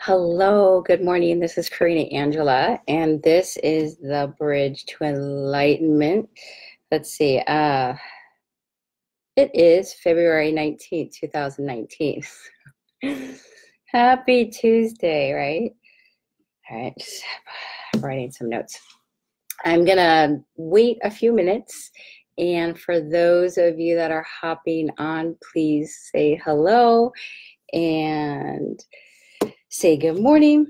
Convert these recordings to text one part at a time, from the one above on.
Hello, good morning. This is Corina Angela, and this is the Bridge to Enlightenment. Let's see, it is February 19th, 2019. Happy Tuesday, right? All right, just writing some notes. I'm gonna wait a few minutes, and for those of you that are hopping on, please say hello and say good morning.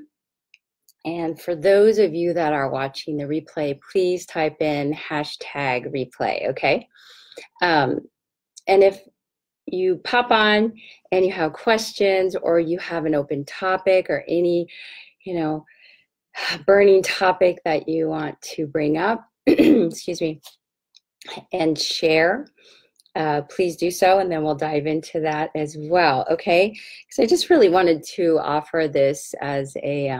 And for those of you that are watching the replay, please type in hashtag replay, okay? And if you pop on and you have questions or you have an open topic or any, you know, burning topic that you want to bring up, excuse me, and share, please do so, and then we'll dive into that as well, okay? Because I just really wanted to offer this as a,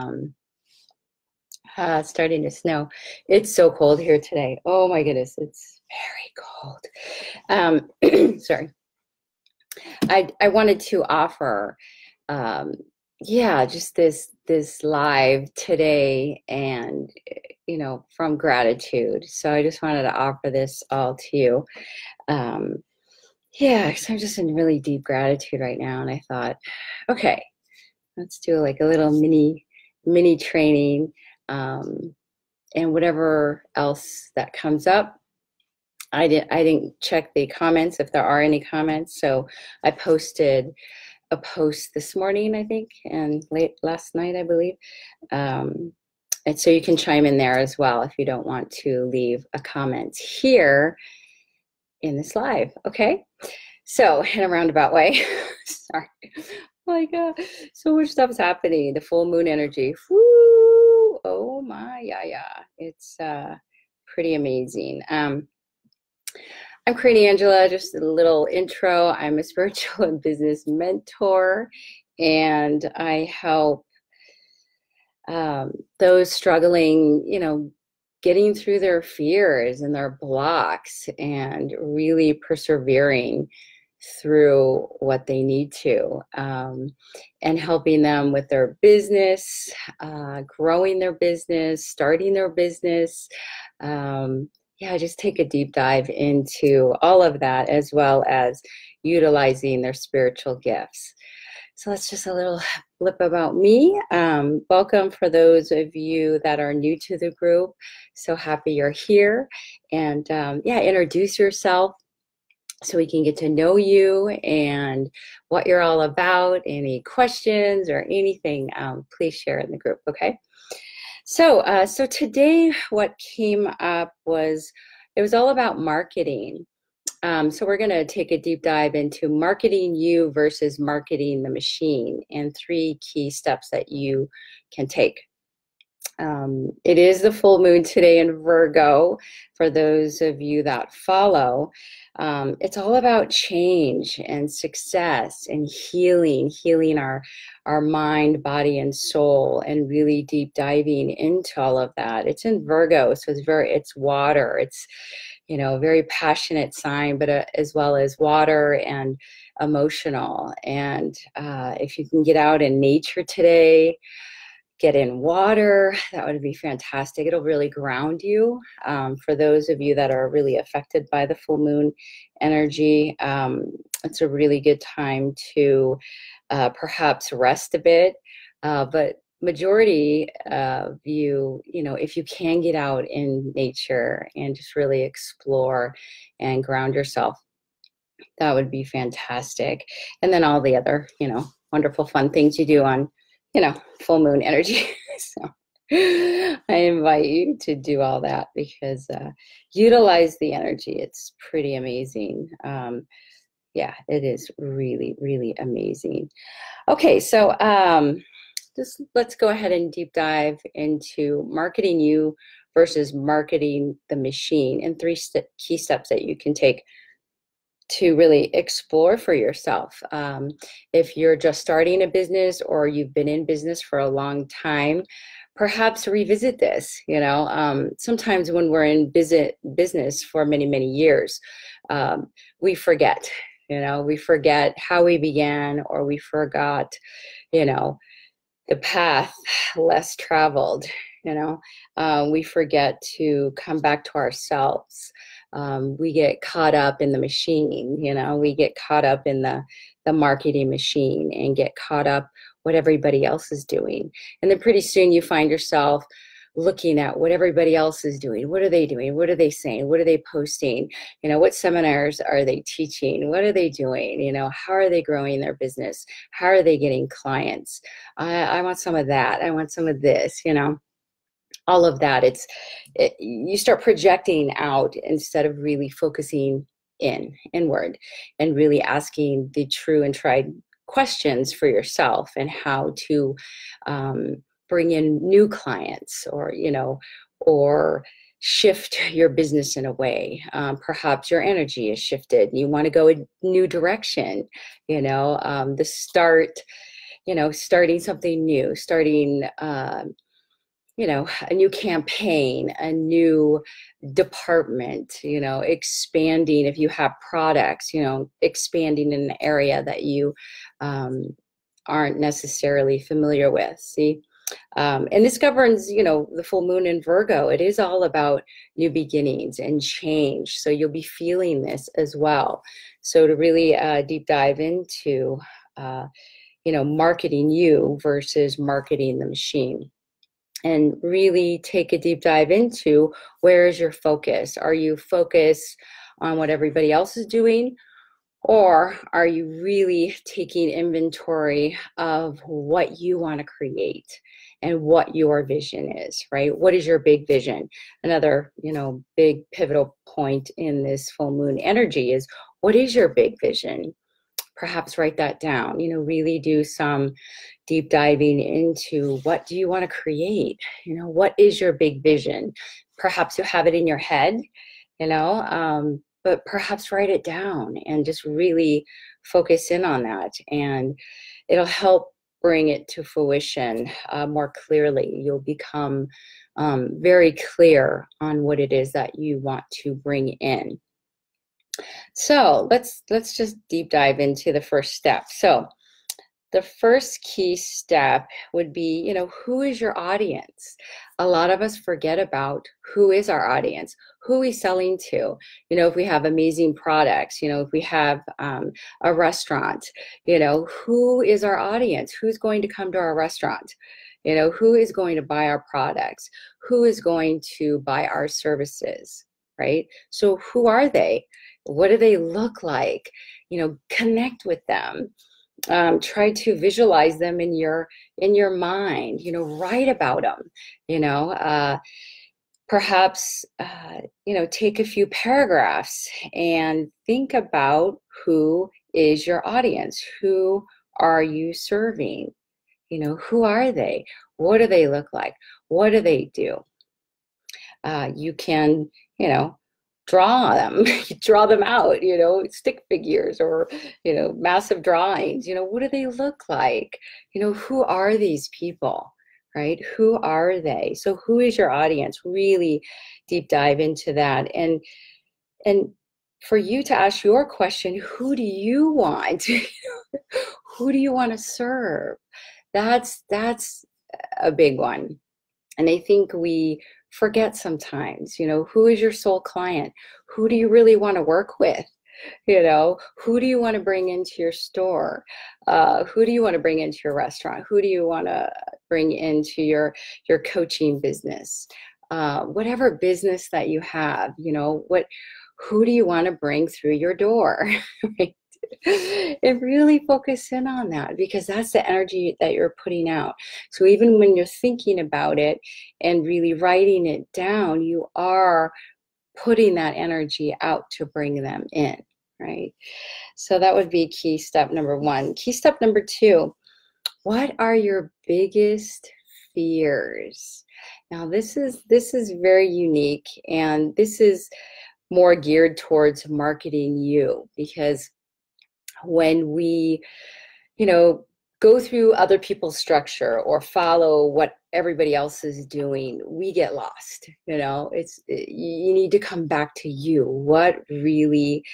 it's starting to snow. It's so cold here today. Oh my goodness, it's very cold. Sorry. I wanted to offer, yeah, just this live today, and from gratitude. So I just wanted to offer this all to you. Yeah, because I'm just in really deep gratitude right now, and I thought, okay, let's do like a little mini training. And whatever else that comes up. I didn't check the comments if there are any comments, so I posted a post this morning, I think, and late last night, I believe. And so you can chime in there as well if you don't want to leave a comment here in this live, okay? So in a roundabout way, sorry. My God, so much stuff is happening. The full moon energy. Woo! Oh my, yeah. It's pretty amazing. I'm Corina Angela, just a little intro. I'm a spiritual and business mentor, and I help those struggling, getting through their fears and their blocks and really persevering through what they need to, and helping them with their business, growing their business, starting their business. Yeah, just take a deep dive into all of that, as well as utilizing their spiritual gifts. So that's just a little blip about me. Welcome for those of you that are new to the group. So happy you're here. And yeah, introduce yourself so we can get to know you and what you're all about. Any questions or anything, please share in the group, okay? So today what came up was, it was all about marketing. So we're going to take a deep dive into marketing you versus marketing the machine, and 3 key steps that you can take. It is the full moon today in Virgo, for those of you that follow. It's all about change and success and healing our mind, body, and soul, and really deep diving into all of that. It's in Virgo, so it's water. It's, a very passionate sign, but as well as water and emotional. And if you can get out in nature today, get in water, that would be fantastic. It'll really ground you. For those of you that are really affected by the full moon energy, it's a really good time to perhaps rest a bit. But majority of you, if you can get out in nature and just really explore and ground yourself, that would be fantastic. And then all the other, wonderful fun things you do on full moon energy. So I invite you to do all that, because utilize the energy. It's pretty amazing. Yeah, it is really, really amazing. Okay, so just let's go ahead and deep dive into marketing you versus marketing the machine, and 3 key steps that you can take to really explore for yourself. If you're just starting a business or you've been in business for a long time, perhaps revisit this. Sometimes when we're in business for many, many years, we forget. We forget how we began, or we forgot, the path less traveled, you know. We forget to come back to ourselves. We get caught up in the machine, you know, we get caught up in the marketing machine and get caught up what everybody else is doing. And then pretty soon you find yourself looking at what everybody else is doing. What are they doing? What are they saying? What are they posting? You know, what seminars are they teaching? What are they doing? You know, how are they growing their business? How are they getting clients? I want some of that. I want some of this, you know, all of that. You start projecting out instead of really focusing inward and really asking the true and tried questions for yourself and how to bring in new clients, or, you know, or shift your business in a way. Perhaps your energy is shifted and you want to go a new direction, you know, the start, you know, starting something new, starting, you know, a new campaign, a new department, you know, expanding if you have products, you know, expanding in an area that you aren't necessarily familiar with. See, and this governs, you know, the full moon in Virgo. It is all about new beginnings and change. So you'll be feeling this as well. So to really deep dive into, you know, marketing you versus marketing the machine. And really take a deep dive into, where is your focus? Are you focused on what everybody else is doing? Or are you really taking inventory of what you want to create and what your vision is, right? What is your big vision? Another, you know, big pivotal point in this full moon energy is, what is your big vision? Perhaps write that down, you know, really do some deep diving into, what do you want to create? You know, what is your big vision? Perhaps you have it in your head, you know, but perhaps write it down and just really focus in on that. And it'll help bring it to fruition more clearly. You'll become very clear on what it is that you want to bring in. So let's just deep dive into the first step. So the first key step would be, you know, who is your audience? A lot of us forget about who is our audience, who are we selling to? You know, if we have amazing products, you know, if we have a restaurant, you know, who is our audience? Who's going to come to our restaurant? You know, who is going to buy our products? Who is going to buy our services, right? So who are they? What do they look like? You know, connect with them. Try to visualize them in your mind, you know, write about them, you know, perhaps, you know, take a few paragraphs and think about, who is your audience? Who are you serving? You know, who are they? What do they look like? What do they do? You can, you know, draw them, draw them out, you know, stick figures, or, you know, massive drawings. You know, what do they look like? You know, who are these people, right? Who are they? So who is your audience? Really deep dive into that. And for you to ask your question, who do you want? Who do you want to serve? That's a big one. And I think we forget sometimes, you know, who is your soul client? Who do you really want to work with? You know, who do you want to bring into your store? Who do you want to bring into your restaurant? Who do you want to bring into your coaching business? Whatever business that you have, you know, who do you want to bring through your door? Right? And really focus in on that, because that's the energy that you're putting out. So even when you're thinking about it and really writing it down, you are putting that energy out to bring them in, right? So that would be key step number one. Key step number two, what are your biggest fears? Now this is very unique, and this is more geared towards marketing you, because when we, you know, go through other people's structure or follow what everybody else is doing, we get lost. You know, you need to come back to you. What really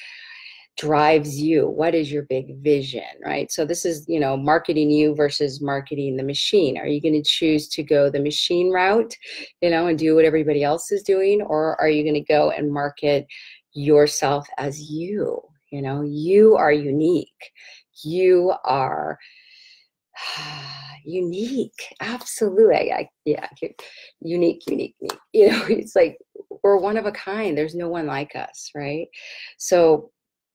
drives you? What is your big vision, right? So this is, you know, marketing you versus marketing the machine. Are you going to choose to go the machine route, you know, and do what everybody else is doing? Or are you going to go and market yourself as you? You know, you are unique. You are unique. Absolutely. Yeah, unique, unique, unique. You know, it's like we're one of a kind. There's no one like us, right? So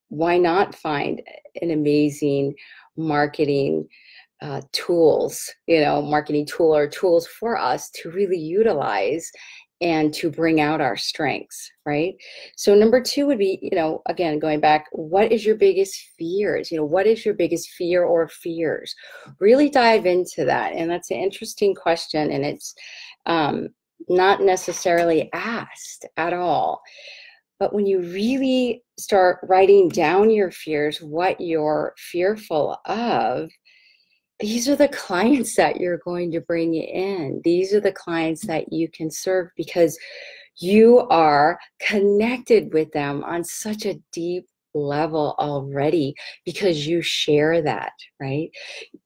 why not find an amazing marketing tools, you know, marketing tool or tools for us to really utilize and to bring out our strengths, right? So number two would be, you know, again, going back, what is your biggest fears? You know, what is your biggest fear or fears? Really dive into that. And that's an interesting question. And it's not necessarily asked at all. But when you really start writing down your fears, what you're fearful of, these are the clients that you're going to bring in. These are the clients that you can serve because you are connected with them on such a deep level already because you share that, right?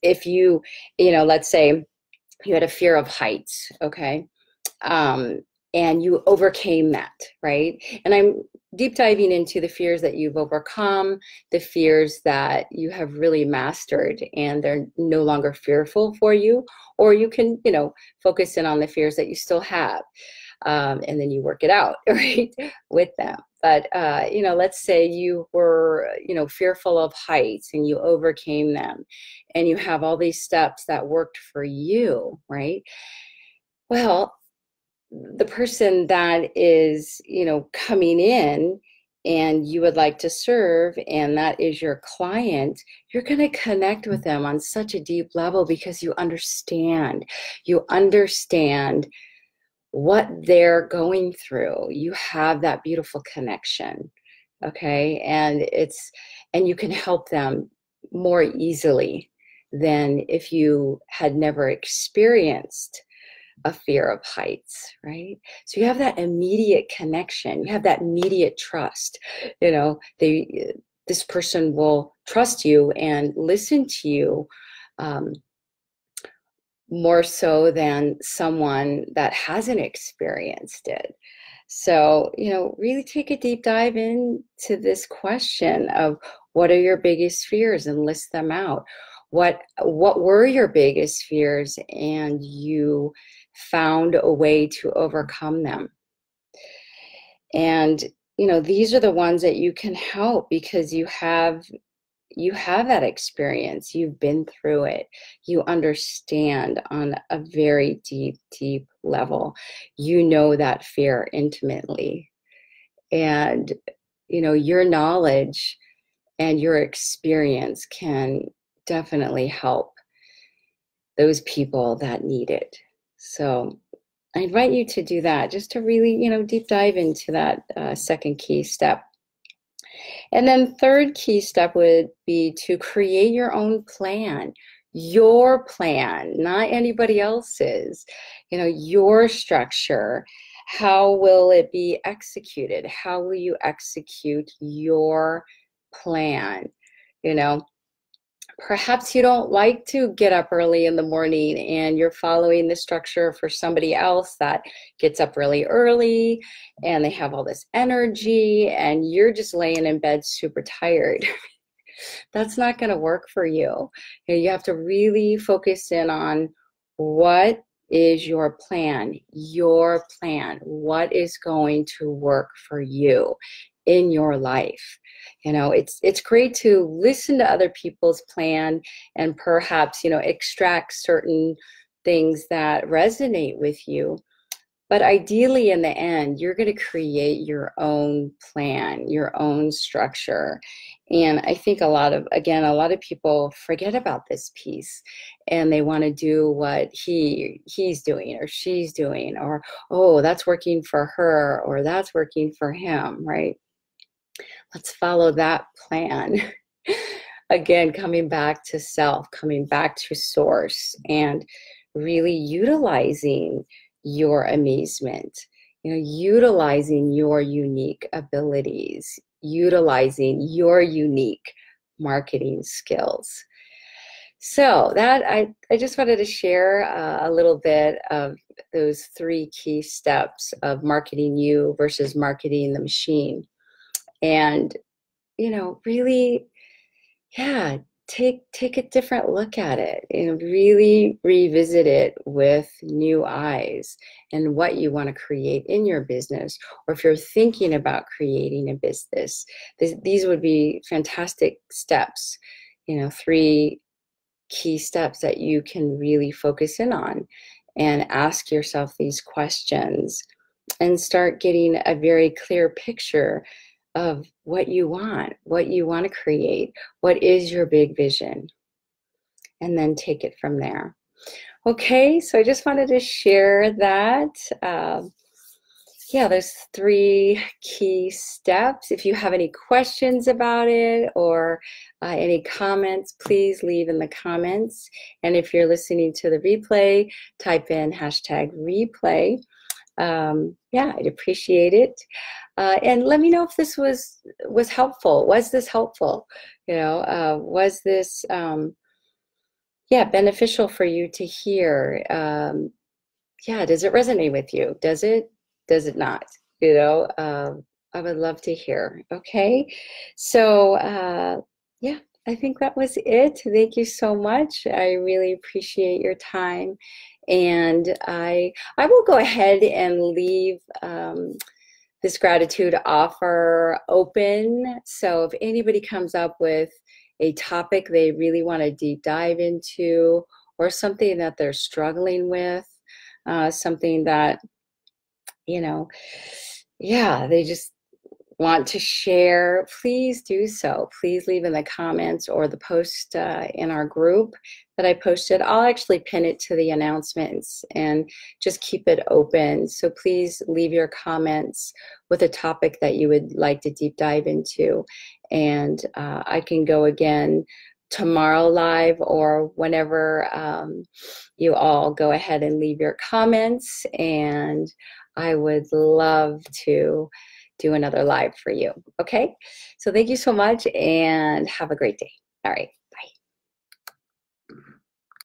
If you know, let's say you had a fear of heights, okay? And you overcame that, right? And I'm deep diving into the fears that you've overcome, the fears that you have really mastered, and they're no longer fearful for you. Or you can, you know, focus in on the fears that you still have, and then you work it out, right, with them. But, you know, let's say you were, you know, fearful of heights and you overcame them, and you have all these steps that worked for you, right? Well, the person that is, you know, coming in and you would like to serve, and that is your client, you're going to connect with them on such a deep level because you understand what they're going through. You have that beautiful connection. Okay. And you can help them more easily than if you had never experienced a fear of heights, right? So you have that immediate connection, you have that immediate trust. You know, this person will trust you and listen to you more so than someone that hasn't experienced it. So, you know, really take a deep dive into this question of what are your biggest fears and list them out. What were your biggest fears and you found a way to overcome them? And, you know, these are the ones that you can help because you have that experience. You've been through it. You understand on a very deep, deep level. You know that fear intimately. And, you know, your knowledge and your experience can definitely help those people that need it. So I invite you to do that, just to really, you know, deep dive into that second key step. And then third key step would be to create your plan, not anybody else's, you know, your structure. How will it be executed? How will you execute your plan? You know, perhaps you don't like to get up early in the morning and you're following the structure for somebody else that gets up really early and they have all this energy and you're just laying in bed super tired. That's not going to work for you. You have to really focus in on what is your plan, what is going to work for you in your life. You know, it's great to listen to other people's plan and perhaps, you know, extract certain things that resonate with you. But ideally, in the end, you're going to create your own plan, your own structure. And I think a lot of people forget about this piece and they want to do what he's doing or she's doing, or, oh, that's working for her or that's working for him, right? Let's follow that plan. Again, coming back to self, coming back to source, and really utilizing your amazement, you know, utilizing your unique abilities, utilizing your unique marketing skills. So that I just wanted to share a little bit of those 3 key steps of marketing you versus marketing the machine. And, really, yeah, take a different look at it and really revisit it with new eyes and what you want to create in your business, or if you're thinking about creating a business, these would be fantastic steps, 3 key steps that you can really focus in on and ask yourself these questions and start getting a very clear picture of what you want to create, what is your big vision, and then take it from there. Okay, so I just wanted to share that. Yeah, there's 3 key steps. If you have any questions about it or any comments, please leave in the comments. And if you're listening to the replay, type in #replay. Yeah, I'd appreciate it. And let me know if this was helpful. Was this helpful? Was this yeah, beneficial for you to hear? Yeah, does it resonate with you? Does it not? I would love to hear. Okay, so yeah, I think that was it. Thank you so much. I really appreciate your time, and I will go ahead and leave this gratitude offer open. So if anybody comes up with a topic they really want to deep dive into, or something that they're struggling with, something that, yeah, they just want to share, please do so. Please leave in the comments or the post in our group that I posted. I'll actually pin it to the announcements and just keep it open. So please leave your comments with a topic that you would like to deep dive into. And I can go again tomorrow live, or whenever you all go ahead and leave your comments. And I would love to do another live for you. Okay, so thank you so much and have a great day. All right.